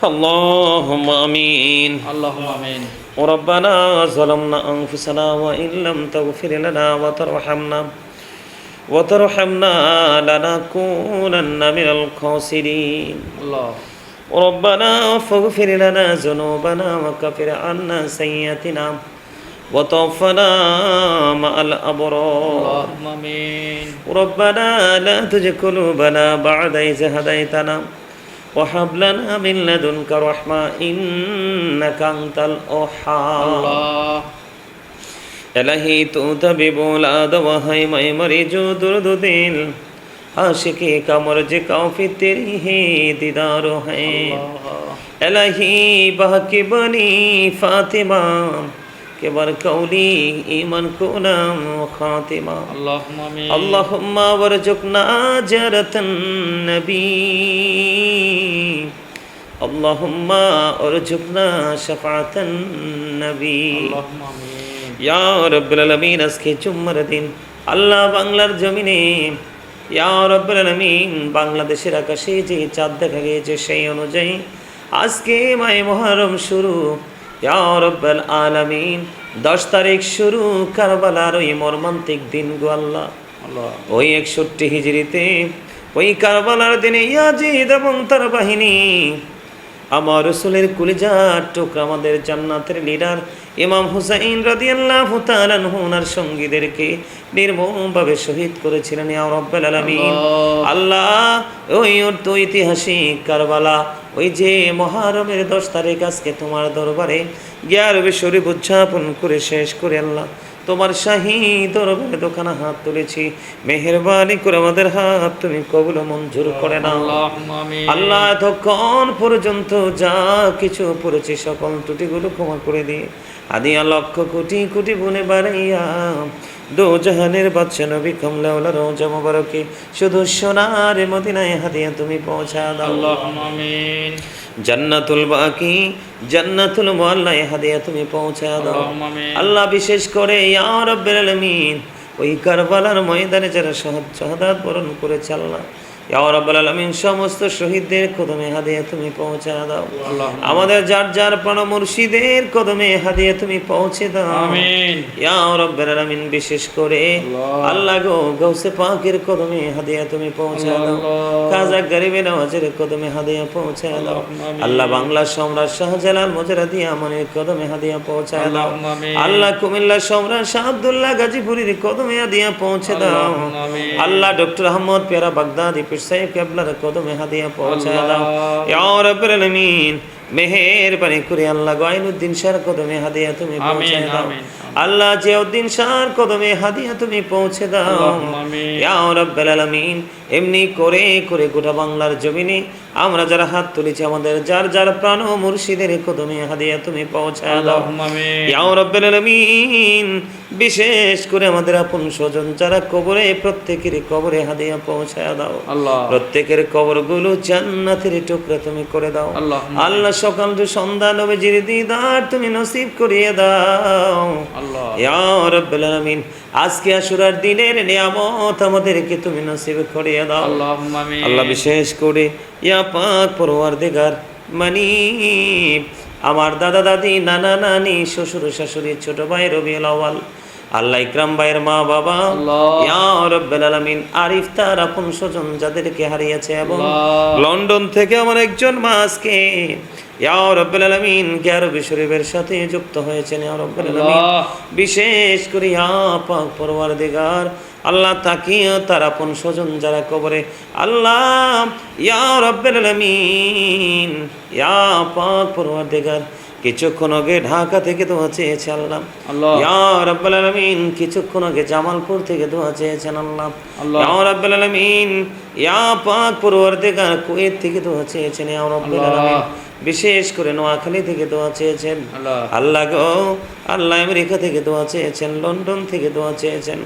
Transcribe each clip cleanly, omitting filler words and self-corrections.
اللهم آمين. اللهم آمين. ربنا ظلمنا أنفسنا وإن لم تغفر لنا وترحمنا لنكونن من الخاسرين. الله. ربنا فاغفر لنا ذنوبنا وكفر عنا سيئاتنا وتوفنا مع الأبرار. اللهم آمين. ربنا لا تزغ قلوبنا بعد إذ هديتنا وهب لنا من لدنك رحمة إنك أنت الوهاب. الله. إلهی تو طبیب اولاد و ہے میں مریض و درد دل عاشقی کا مرج کافی تیری ہے دیدار ہے. الہی بحق بنی فاطمہ کے برکولی ایمان کو نام خاتمہ. اللهم آمين. اللهم ورزقنا زيارة النبي. اللهم ارزقنا شفاعة النبي. اللهم آمين. ইয়া রাব্বুল আলামিন, আজকে জুম্মার দিন আল্লাহ বাংলার জমিনে ইয়া রাব্বুল আলামিন বাংলাদেশের আকাশে যে চাঁদ দেখা গিয়েছে সেই অনুযায়ী আজকে মাহে মুহররম শুরু। ইয়া রাব্বুল আলামিন 10 তারিখ শুরু কারবালার ওই মর্মান্তিক দিন গো আল্লাহ। ওই 61 হিজরিতে ওই কারবালার দিনে ইয়াজিদ এবং তার বাহিনী আমার রাসূলের কলিজার টুকরা আমাদের জান্নাতের লিডার ইমাম হুসাইন রাদিয়াল্লাহু তাআলা আনহু ওনার সঙ্গীদেরকে নির্মমভাবে শহীদ করেছিলেন। ইয়া রাব্বুল আলামিন, আল্লাহ ওই ঐতিহাসিক কারবালা, ওই যে মুহররমের 10 তারিখ আজকে তোমার দরবারে গিয়ারবে শরীফ উদযাপন করে শেষ করে আল্লাহ তোমার শাহী দরবারে দোকানা হাত তুলেছি। মেহেরবানি করে আমাদের হাত তুমি কবুল মঞ্জুর করে নাও আল্লাহ। এতক্ষণ পর্যন্ত যা কিছু পড়েছি সকল ত্রুটিগুলো ক্ষমা করে দিয়ে আদিয়া লক্ষ কোটি কোটি গুণে বাড়াইয়া দো জাহানের বাদশা নবী কমলাউলা রওজা মুবারকে শুধু সোনার মদিনায় হাদিয়া তুমি পৌঁছা দাও। আল্লাহুম্মা আমিন। জান্নাতুল বাকি জান্নাতুল মুআল্লায় হাদিয়া তুমি পৌঁছা দাও আল্লাহ। বিশেষ করে ইয়া রাব্বুল আলামিন ওই কারবালার ময়দানে যারা শাহাদাত বরণ করেছে আল্লাহ, ইয়া রাব্বুল আলামিন সমস্ত শহীদদের কদমে হাদিয়া তুমি পৌঁছা দাও। আমাদের যার যার প্রাণ মুর্শিদের কদমে হাদিয়া তুমি পৌঁছে দাও আমিন। ইয়া রাব্বুল আলামিন বিশেষ করে আল্লাহ গো গৌসে পাকের কদমে হাদিয়া তুমি পৌঁছা দাও। খাজা গরিবে নওয়াজের কদমে হাদিয়া পৌঁছা দাও আল্লাহ। বাংলা সম্রাট শাহজালাল মুজাররদি আমনের কদমে হাদিয়া পৌঁছা দাও আল্লাহ। কুমিল্লা সম্রাট শাহ আব্দুল্লাহ গাজীপুরীর কদমে হাদিয়া পৌঁছে দাও আল্লাহ। ডক্টর আহমদ পেয়ারা বাগদাদি সাহেব কেবলার কদমে হাদিয়া পৌঁছা দাও ইয়া রাব্বুল আলামিন। মেহেরবানি করে আল্লাহ গায়নুদ্দিন শাহর কদমে হাদিয়া তুমি পৌঁছে দাও আল্লাহ। জিয়াউদ্দিন শাহর কদমে হাদিয়া তুমি পৌঁছে দাও ইয়া রাব্বুল আলামিন। এমনি করে করে গোটা বাংলার জমিনে আমরা যারা হাত তুলেছি আমাদের যার যার প্রাণ মুর্শিদের কদমে হাদিয়া তুমি পৌঁছা দাও ইয়া রাব্বুল আলামিন। বিশেষ করে আমাদের আপন স্বজন যারা কবরে, প্রত্যেকের কবরে হাদিয়া পৌঁছা দাও আল্লাহ। প্রত্যেকের কবরগুলো জান্নাতের টুকরা তুমি করে দাও আল্লাহ। সকাল থেকে সন্ধ্যা নবীজির দিদার তুমি নসিব করিয়ে দাও আল্লাহ ইয়া রাব্বুল আলামিন। আজকে আশুরার দিনের নিয়ামত আমাদেরকে তুমি নসিব করিয়ে দাও আল্লাহুম্মা আমিন। আল্লাহ বিশেষ করে ইয়া পাক পরওয়ারদিগার মানি আমার দাদা দাদি নানা নানি শ্বশুর শাশুড়ি ছোট ভাই রবিউল আউয়াল আল্লাহ ইকরাম ভাইয়ের মা বাবা ইয়া রাব্বুল আলামিন। আরিফ তার আপন স্বজন যাদেরকে হারিয়েছে এবং লন্ডন থেকে আমার একজন মা আজকে ইয়া রাব্বুল আলামিন গিয়ারবে শরীফের সাথে যুক্ত হয়েছেন ইয়া রাব্বুল আলামিন। বিশেষ করে ইয়া পাক পরওয়ারদিগার আল্লাহ তাকিয়ে তার আপন স্বজন যারা কবরে আল্লাহ ইয়া রাব্বুল আলামিন ইয়া পাক পরওয়ারদিগার কিছুক্ষণ আগে ঢাকা থেকে দোয়া চেয়েছে আল্লাহ ইয়া রাব্বুল আলামিন। কিছুক্ষণ আগে জামালপুর থেকে দোয়া চেয়েছেন আল্লাহ ইয়া রাব্বুল আলামিন। ইয়া পাক পরওয়ারদিগার কুয়েত থেকে দোয়া চেয়েছেন ইয়া রাব্বুল আলামিন। বিশেষ করে নোয়াখালী থেকে দোয়া চেয়েছেন আল্লাহ গো আল্লাহ। আমেরিকা থেকে দোয়া চেয়েছেন, লন্ডন থেকে দোয়া চেয়েছেন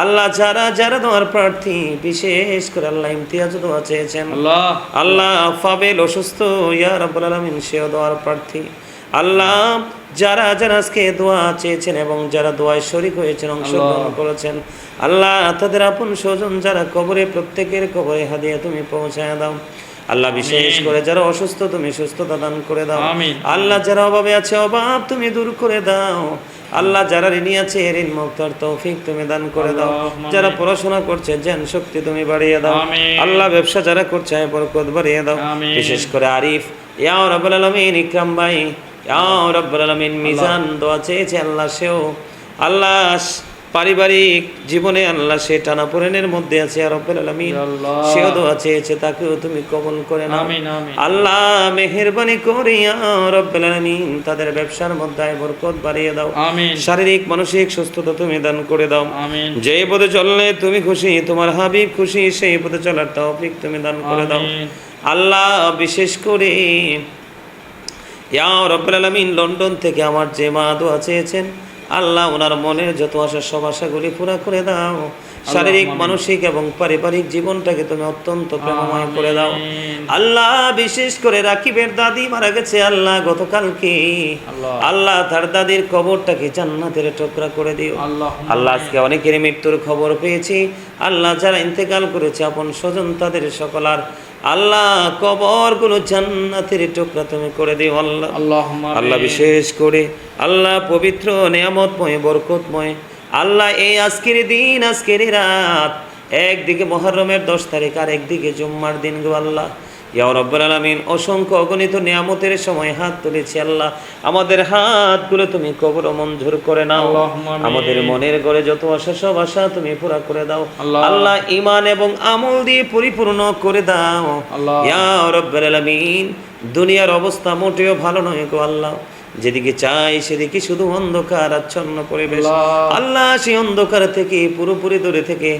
আল্লাহ। যারা যারা দোয়ার প্রার্থী বিশেষ করে আল্লাহ ইমতিয়াজ দোয়া চেয়েছেন আল্লাহ। ফাবেল অসুস্থ ইয়া রাব্বুল আলামিন সেও দোয়ার প্রার্থী আল্লাহ। যারা যারা আজকে দোয়া চেয়েছেন এবং যারা দোয়ায় শরীক হয়েছেন, অংশগ্রহণ করেছেন আল্লাহ, তাদের আপন স্বজন যারা কবরে, প্রত্যেকের কবরে হাদিয়া তুমি পৌঁছায় দাও আল্লাহ বিশেষ করে যারা অসুস্থ তুমি সুস্থতা দান করে দাও আমিন। আল্লাহ যারা অভাবে আছে অভাব তুমি দূর করে দাও আল্লাহ যারা ঋণী আছে ঋণ মুক্তার তৌফিক তুমি দান করে দাও আল্লাহুম্মা যারা আমিন। পড়াশোনা করছে জ্ঞান শক্তি তুমি বাড়িয়ে দাও আমিন। আল্লাহ ব্যবসা যারা করছে আয় বরকত বাড়িয়ে দাও আমিন। বিশেষ করে আরিফ ইয়া রাব্বুল আলামিন ইকরাম ভাই ইয়া রাব্বুল আলামিন মিজান দোয়া চেয়েছে আল্লাহ সেও আল্লাহ পারিবারিক জীবনে আল্লাহ সে টানাপোড়েনের মধ্যে আছে ইয়া রাব্বুল আলামিন ইয়া আল্লাহ। সেও দোয়া চেয়েছে তাকেও তুমি কবুল করে নাও আমিন, আমিন। আল্লাহ মেহেরবানি করে ইয়া রাব্বুল আলামিন তাদের ব্যবসার মধ্যে আয় বরকত বাড়িয়ে দাও আমিন। শারীরিক মানসিক সুস্থতা তুমি দান করে দাও আমিন। যে পথে চললে তুমি খুশি তোমার হাবিব খুশি সেই পথে চলার তৌফিক তুমি দান করে দাও আমিন। আল্লাহ বিশেষ করে ইয়া রাব্বুল আলামিন লন্ডন থেকে আমার যে মা দোয়া চেয়েছেন আল্লাহ ওনার মনের যত আশা সব আশাগুলি পুরা করে দাও শারীরিক আমিন। মানসিক এবং পারিবারিক জীবনটাকে তুমি অত্যন্ত প্রেমময় করে দাও আমিন। আল্লাহ বিশেষ করে রাকিবের দাদি মারা গেছে আল্লাহ গতকালকে আল্লাহ। আল্লাহ তার দাদির কবরটাকে জান্নাতের টুকরা করে দিও আল্লাহুম্মা আল্লাহ আজকে অনেকের মৃত্যুর খবর পেয়েছি আল্লাহ যারা ইন্তেকাল করেছে আপন স্বজন তাদের সকলার আল্লাহ কবরগুলো জান্নাতের টুকরা তুমি করে দিও আল্লাহ আল্লাহুম্মা আল্লাহ আমিন। বিশেষ করে আল্লাহ পবিত্র নিয়ামতময় বরকতময় আল্লাহ এই আজকের দিন আজকের এই রাত একদিকে মুহররমের 10 তারিখ আর একদিকে জুম্মার দিন গো আল্লাহ ইয়া রাব্বুল আলামিন অসংখ্য অগণিত নিয়ামতের সময় হাত তুলেছি আল্লাহ আমাদের হাতগুলো তুমি কবুল ও মঞ্জুর করে নাও আল্লাহুম্মা আমিন। আমাদের মনের ঘরে যত আশা সব আশা তুমি পুরা করে দাও আল্লাহ। আল্লাহ ঈমান এবং আমল দিয়ে পরিপূর্ণ করে দাও আল্লাহ। ইয়া রাব্বুল আলামিন দুনিয়ার অবস্থা মোটেও ভালো নয় গো আল্লাহ যেদিকে চাই সেদিকে শুধু অন্ধকার আচ্ছন্ন পরিবেশ আল্লাহ। আল্লাহ সেই অন্ধকার থেকে পুরোপুরি দূরে থেকে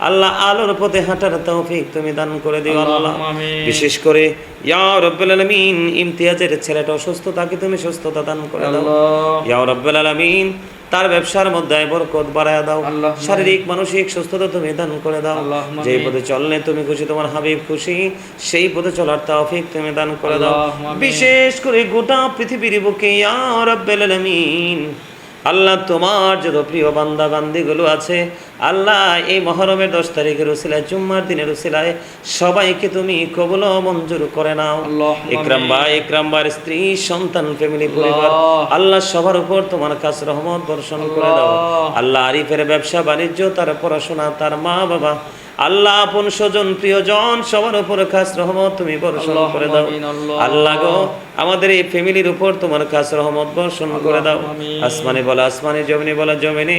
আল্লাহ আলোর পথে হাঁটার তৌফিক তুমি দান করে দিও আল্লাহ আল্লাহুম্মা আমিন। বিশেষ করে ইয়া রাব্বুল আলামিন ইমতিয়াজের ছেলেটা অসুস্থ তাকে তুমি সুস্থতা দান করে দাও আল্লাহ। ইয়া রাব্বুল আলামিন তার ব্যবসার মধ্যে বরকত বাড়ায় দাও আল্লাহুম্মা শারীরিক মানসিক সুস্থতা তুমি দান করে দাও আল্লাহুম্মা যেই আমিন। পথে চললে তুমি খুশি তোমার হাবিব খুশি সেই পথে চলার তৌফিক তুমি দান করে দাও আল্লাহুম্মা আমিন। বিশেষ করে গোটা পৃথিবীর বুকে ইয়া রাব্বুল আলামিন আল্লাহ তোমার যত প্রিয় বান্দা বান্দিগুলো আছে আল্লাহ এই মুহররমের 10 তারিখের উসিলায় জুম্মার দিনের উসিলায় সবাইকে তুমি কবুল ও মঞ্জুর করে নাও আল্লাহুম্মা ইকরাম ভাই ইকরাম ভাইয়ের স্ত্রী সন্তান ফ্যামিলি পরিবার আল্লাহ সবার উপর তোমার কাছে রহমত বর্ষণ করে দাও আল্লাহ আরিফের ব্যবসা বাণিজ্য তার পড়াশোনা তার মা বাবা আল্লাহ আপন স্বজন প্রিয়জন সবার উপর খাস রহমত তুমি বর্ষণ করে দাও আল্লাহুম্মা আমিন, আল্লাহ গো আমাদের এই ফ্যামিলির উপর তোমার কাছ রহমত বর্ষণ করে দাও আল্লাহুম্মা আমিন। আসমানে বলা আসমানে জমিনে বলা জমিনে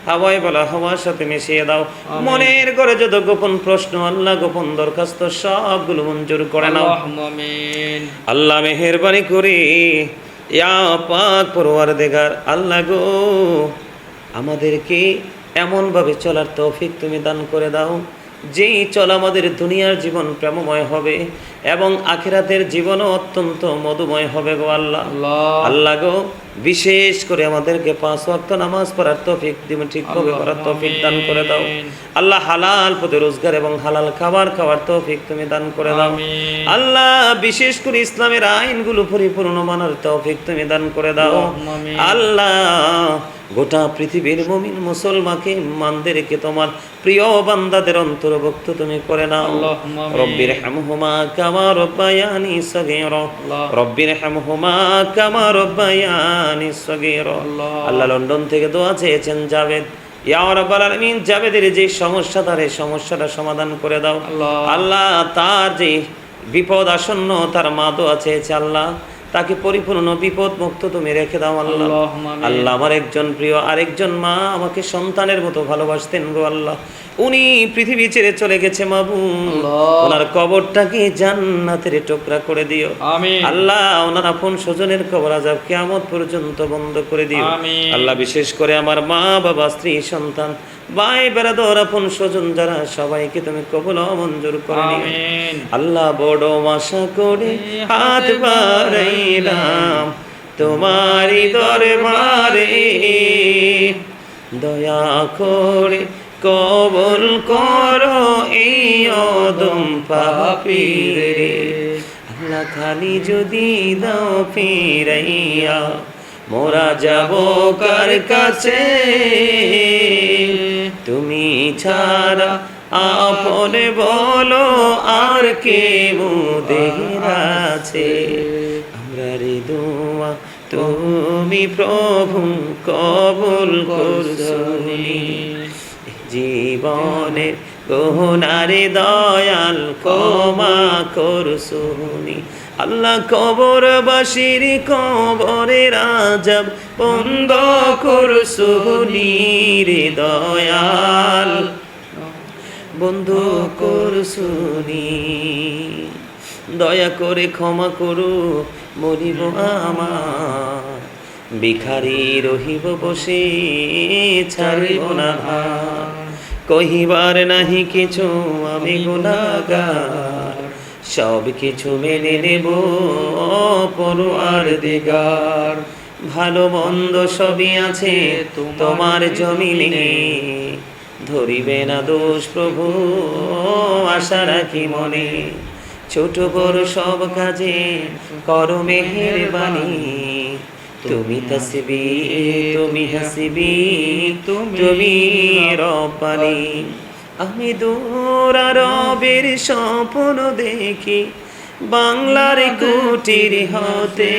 হাওয়ায় বলা হাওয়ার সাথে মিশিয়ে দাও মনের ঘরে যত গোপন প্রশ্ন আল্লাহ গোপন দরখাস্ত সবগুলো মঞ্জুর করে নাও আল্লাহুম্মা আমিন। আল্লাহ মেহেরবানি করে ইয়া পাক পরওয়ারদিগার আল্লাহ গো আমাদেরকে এমনভাবে চলার তৌফিক তুমি দান করে দাও যেই চল আমাদের দুনিয়ার জীবন প্রেমময় হবে এবং আখিরাতের জীবনও অত্যন্ত মধুময় হবে গো আল্লাহ আল্লাহ। আল্লাহ গো বিশেষ করে আমাদেরকে 5 ওয়াক্ত নামাজ পড়ার তৌফিক তুমি ঠিকভাবে করার তৌফিক দান করে দাও আল্লাহ হালাল পথে রোজগার এবং হালাল খাবার খাওয়ার তৌফিক তুমি দান করে দাও আমিন। আল্লাহ বিশেষ করে ইসলামের আইনগুলো পরিপূর্ণ মানার তৌফিক তুমি দান করে দাও আল্লাহুম্মা আমিন। আল্লাহ গোটা পৃথিবীর মুমিন মুসলমানকে মানদেরকে তোমার প্রিয় বান্দাদের অন্তর্ভুক্ত তুমি করে নাও আল্লাহুম্মা আমিন। রব্বির হামহুমা কামা রব্বায়ানি সগীরা আল্লাহ। রব্বির হামহুমা কামা রব্বায়ানি সগীরা আল্লাহ। আল্লাহ লন্ডন থেকে দোয়া চেয়েছেন জাভেদ ইয়া রাব্বুল আলামিন জাভেদের যে সমস্যা তার এই সমস্যাটা সমাধান করে দাও আল্লাহ। আল্লাহ তার যে বিপদ আসন্ন তার মা দোয়া চেয়েছে আল্লাহ তাকে পরিপূর্ণ বিপদ মুক্ত তুমি রেখে দাও আল্লাহ আল্লাহুম্মা আমিন। আল্লাহ আমার একজন প্রিয় আরেকজন মা আমাকে সন্তানের মতো ভালোবাসতেন গো আল্লাহ উনি পৃথিবী ছেড়ে চলে গেছে মাবুদ আল্লাহ। ওনার কবরটাকে জান্নাতের টুকরা করে দিও আমিন। আল্লাহ ওনার আপন স্বজনের কবর আযাব কিয়ামত পর্যন্ত বন্ধ করে দিও আমিন। আল্লাহ বিশেষ করে আমার মা বাবা স্ত্রী সন্তান ভাই বেরাদর আপন স্বজন যারা সবাইকে তুমি কবুল ও মঞ্জুর করে নিও আমিন। আল্লাহ বড় আশা করে হাত বাড়াইলাম তোমারি দরবারে দয়া করে কবুল করো এই অদম পাপীরে আল্লাহ খালি যদি দাও ফিরাইয়া মোরা যাব কার কাছে তুমি ছাড়া আপনে বলো আর কে মোদের আছে। আমরা রে দোয়া তুমি প্রভু কবুল করছনি, জীবনের গহনারে দয়াল ক্ষমা করছনি। আল্লাহ কবরবাসীর কবরের আযাব বন্ধ করছনি রে দয়াল, বন্ধ করছনি। দয়া করে ক্ষমা করো মরিব আমার, ভিখারি রহিব বসে ছাড়িব না ধার। কহিবার নাহি কিছু আমি গুনাহগার, সব কিছু মেনে নেব পরোয়ার দিগার। ভালো মন্দ সবই আছে তোমার জমিনে, ধরিবে না দোষ প্রভু আশা রাখি মনে। ছোট বড় সব কাজে করো মেহেরবানি, তুমি তাসবি তুমি হাসিবি তুমি রব্বানি। আমি দূর আরবের স্বপ্ন দেখি বাংলার কুটির হতে,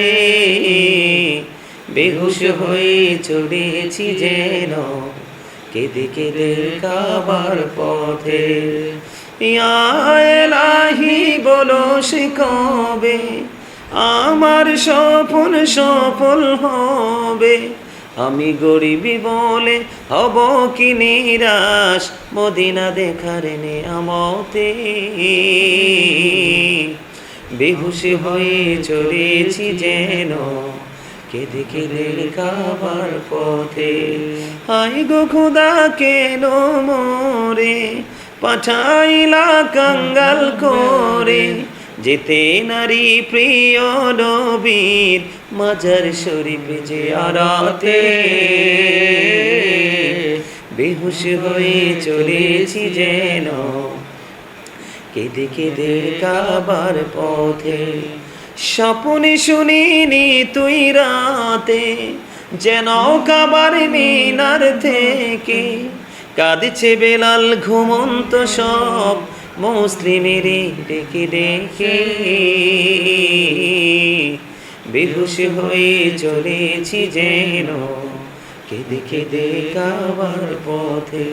বেহুশ হয়ে চলেছি যেন কেঁদে কেঁদে কাবার পথে। ইয়া এলাহি বলো সে কবে আমার স্বপ্ন সফল হবে। আমি গরিবি বলে হব কি নিরাশ মদিনা দেখার নেয়ামতে, বেহুশ হয়ে চলেছি যেন কেঁদে কেঁদে কাবার পথে। হায় গো খোদা কেন মোরে পাঠাইলা কাঙ্গাল করে, যেতে নারী প্রিয় নবীর মাজার শরীফ জিয়ারতে। বেহুশ হয়ে চলেছি যেন কেঁদে কেঁদে কাবার পথে। স্বপ্নে শুনিনি তুই রাতে যেন কাবার মিনার থেকে, কাঁদছে বেলাল ঘুমন্ত সব মুসলিমের ডেকে ডেকে। বেহুশ হয়ে চলেছি যেন কেঁদে কেঁদে কাবার পথে।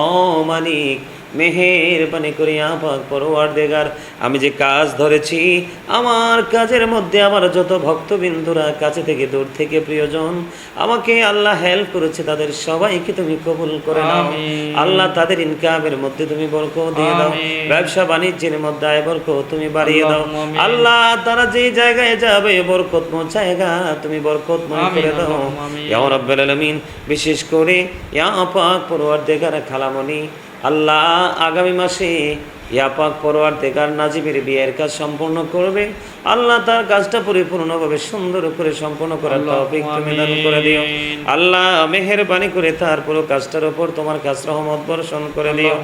ও মালিক মেহেরবানি করে আপাক পরওয়ারদিগার, আমি যে কাজ ধরেছি আমার কাজের মধ্যে আমার যত ভক্তবিন্দুরা কাছে থেকে দূর থেকে প্রিয়জন আমাকে আল্লাহ হেল্প করেছে তাদের সবাইকে তুমি কবুল করে নাও। আল্লাহ তাদের ইনকামের মধ্যে তুমি বরকত দিয়ে দাও, ব্যবসা বাণিজ্যের মধ্যে আয় বরকত তুমি বাড়িয়ে দাও। আল্লাহ তারা যে জায়গায় যাবে বরকতময় জায়গা তুমি বরকতময় করে দাও ইয়া রাব্বুল আলামিন। বিশেষ করে ইয়া পাক পরওয়ারদিগার খালামণি আল্লাহ আগামী মাসে ইয়া পাক পরওয়ারদিগার নাজিবের বিয়ের কাজ সম্পূর্ণ করবে। আল্লাহ তার কাজটা পরিপূর্ণভাবে সুন্দর করে সম্পূর্ণ করার তৌফিক তুমি দান করে দিও। আল্লাহ মেহেরবানি করে তার পুরো কাজটার উপর তোমার কাছ রহমত বর্ষণ করে দিও।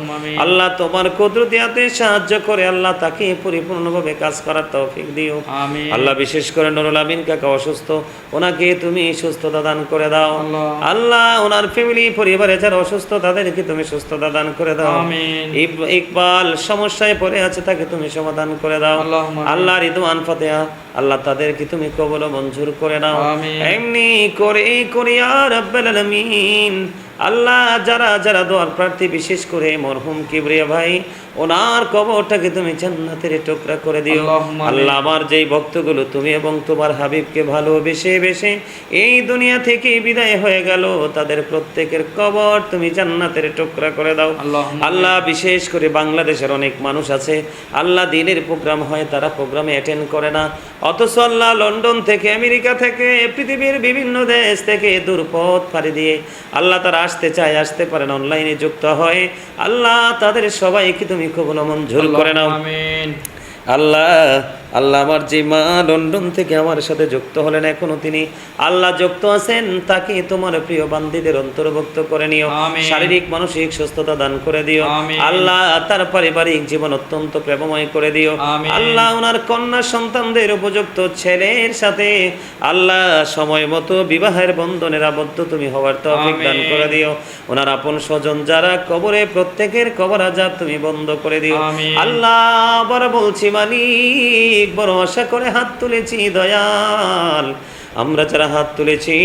আল্লাহ তোমার কুদরতিয়াতে সাহায্য করে আল্লাহ তাকে পরিপূর্ণভাবে কাজ করার তৌফিক দিও। আল্লাহ বিশেষ করে নুরুল আমিন কাকা অসুস্থ, ওনাকে তুমি সুস্থতা দান করে দাও। আল্লাহ ওনার ফ্যামিলি পরিবারে যারা অসুস্থ তাদেরকে তুমি সুস্থতা দান করে দাও। ইকবাল সমস্যায় পড়ে আছে তাকে তুমি সমাধান করে দাও। আল্লাহ রিদওয়ান ফাতেহা আল্লাহ তাদেরকে তুমি কবুল ও মঞ্জুর করে নাও। এমনি করে ইয়া রাব্বুল আলামিন আল্লাহ যারা যারা দোয়ার প্রার্থী বিশেষ করে মরহুম কিবরিয়া ভাই ওনার কবরটাকে তুমি জান্নাতের টুকরা করে দিও। আল্লাহ আমার যেই ভক্তগুলো তুমি এবং তোমার হাবিবকে ভালোবেসে বেশে এই দুনিয়া থেকে বিদায় হয়ে গেল তাদের প্রত্যেকের কবর তুমি জান্নাতের টুকরা করে দাও। আল্লাহ বিশেষ করে বাংলাদেশের অনেক মানুষ আছে আল্লাহ দিনের প্রোগ্রাম হয় তারা প্রোগ্রামে অ্যাটেন্ড করে না, অথচ আল্লাহ লন্ডন থেকে আমেরিকা থেকে পৃথিবীর বিভিন্ন দেশ থেকে দূরপথ পাড়ি দিয়ে আল্লাহ তারা আসতে চায় আসতে পারেন অনলাইনে যুক্ত হয়। আল্লাহ তাদের সবাইকে তুমি কবুল ও মঞ্জুর করে নাও। আল্লাহ আল্লাহ আমার যে মা লন্ডন থেকে আমার সাথে যুক্ত হলেন এখনো তিনি আল্লাহ যুক্ত আছেন তাকে তোমার প্রিয় বান্দীদের অন্তর্ভুক্ত করে নিও, শারীরিক মানসিক সুস্থতা দান করে দিও। আল্লাহ তার পারিবারিক জীবন অত্যন্ত প্রেমময় করে দিও। আল্লাহ ওনার কন্যা সন্তানদের উপযুক্ত ছেলের সাথে আল্লাহ সময় মতো বিবাহের বন্ধনের আবদ্ধ তুমি হওয়ার তৌফিক দান করে দিও। ওনার আপন স্বজন যারা কবরে, প্রত্যেকের কবর আযাব তুমি বন্ধ করে দিও। আমিন। আল্লাহ বড় বলছি মালিক, বড় আশা করে হাত তুলেছি দয়াল, আমরা যারা হাত তুলেছি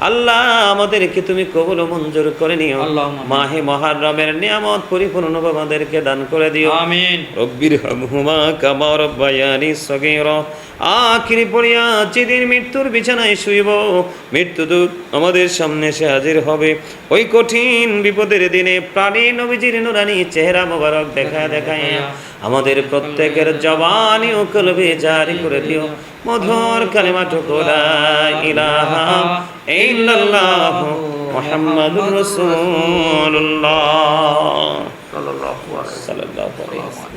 আল্লাহ আমাদেরকে তুমি কবুল ও মঞ্জুর করে নিও। আল্লাহুম্মা আমিন। মাহে মুহররমের নিয়ামত পরিপূর্ণভাবে আমাদেরকে দান করে দিও। আমিন। রব্বির হামহুমা কামা রব্বায়ানি সগীরা। আখিরি পড়িয়া যেদিন মৃত্যুর বিছানায় শুইব, মৃত্যুদূত আমাদের সামনে এসে হাজির হবে, ওই কঠিন বিপদের দিনে প্রাণী নবীজির নুরানি চেহারা মোবারক দেখায়া আমাদের প্রত্যেকের জবানি ও কলবে জারি করে দিও মধুর কালিমাটুকু লা ইলাহা ইল্লাল্লাহ মুহাম্মাদুর রাসূলুল্লাহ সাল্লাল্লাহু আলাইহি ওয়াসাল্লাম।